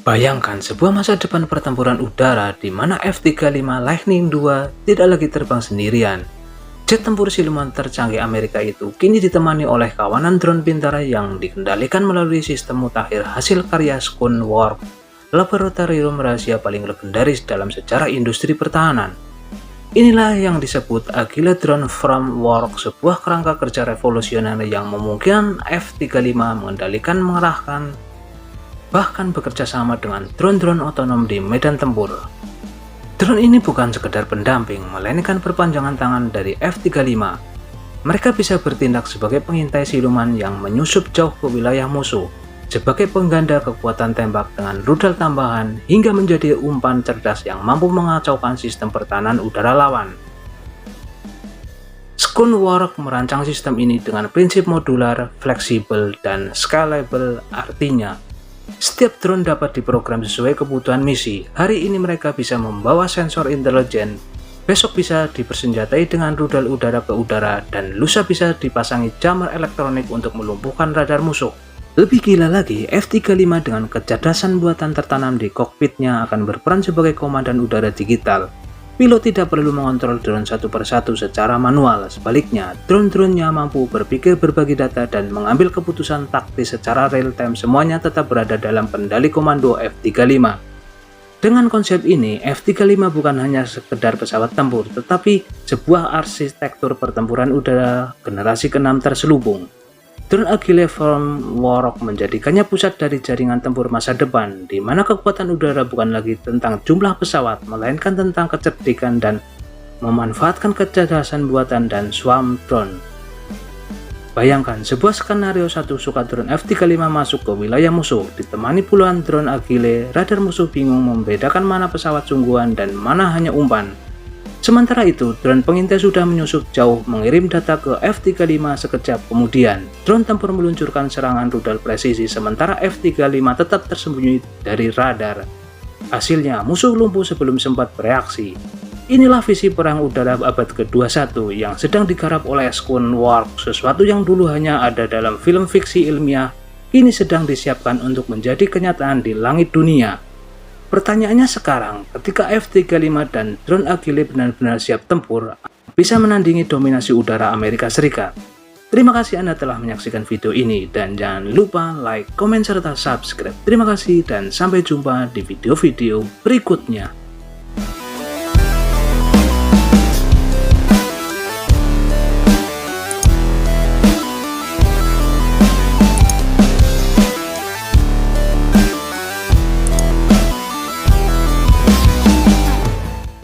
Bayangkan sebuah masa depan pertempuran udara di mana F-35 Lightning II tidak lagi terbang sendirian. Jet tempur siluman tercanggih Amerika itu kini ditemani oleh kawanan drone pintar yang dikendalikan melalui sistem mutakhir hasil karya Skunk Works, laboratorium rahasia paling legendaris dalam sejarah industri pertahanan. Inilah yang disebut Agile Drone Framework, sebuah kerangka kerja revolusioner yang memungkinkan F-35 mengendalikan, mengerahkan, bahkan bekerja sama dengan drone-drone otonom di medan tempur. Drone ini bukan sekedar pendamping, melainkan perpanjangan tangan dari F-35. Mereka bisa bertindak sebagai pengintai siluman yang menyusup jauh ke wilayah musuh, sebagai pengganda kekuatan tembak dengan rudal tambahan, hingga menjadi umpan cerdas yang mampu mengacaukan sistem pertahanan udara lawan. Skunk Works merancang sistem ini dengan prinsip modular, fleksibel, dan scalable, artinya setiap drone dapat diprogram sesuai kebutuhan misi. Hari ini mereka bisa membawa sensor intelijen, besok bisa dipersenjatai dengan rudal udara ke udara, dan lusa bisa dipasangi jammer elektronik untuk melumpuhkan radar musuh. Lebih gila lagi, F-35 dengan kecerdasan buatan tertanam di kokpitnya akan berperan sebagai komandan udara digital. Pilot tidak perlu mengontrol drone satu persatu secara manual, sebaliknya drone-dronenya mampu berpikir, berbagi data, dan mengambil keputusan taktis secara real-time. Semuanya tetap berada dalam kendali komando F-35. Dengan konsep ini, F-35 bukan hanya sekedar pesawat tempur, tetapi sebuah arsitektur pertempuran udara generasi ke-6 terselubung. Drone Agile Framework menjadikannya pusat dari jaringan tempur masa depan, di mana kekuatan udara bukan lagi tentang jumlah pesawat, melainkan tentang kecerdikan dan memanfaatkan kecerdasan buatan dan swarm drone. Bayangkan sebuah skenario satu skadron F-35 masuk ke wilayah musuh, ditemani puluhan drone Agile. Radar musuh bingung membedakan mana pesawat sungguhan dan mana hanya umpan. Sementara itu, drone pengintai sudah menyusup jauh, mengirim data ke F-35 sekejap kemudian. Drone tempur meluncurkan serangan rudal presisi, sementara F-35 tetap tersembunyi dari radar. Hasilnya, musuh lumpuh sebelum sempat bereaksi. Inilah visi perang udara abad ke-21 yang sedang digarap oleh Skunk Works. Sesuatu yang dulu hanya ada dalam film fiksi ilmiah, kini sedang disiapkan untuk menjadi kenyataan di langit dunia. Pertanyaannya sekarang, ketika F-35 dan drone Agile benar-benar siap tempur, bisa menandingi dominasi udara Amerika Serikat. Terima kasih Anda telah menyaksikan video ini, dan jangan lupa like, komen, serta subscribe. Terima kasih dan sampai jumpa di video-video berikutnya.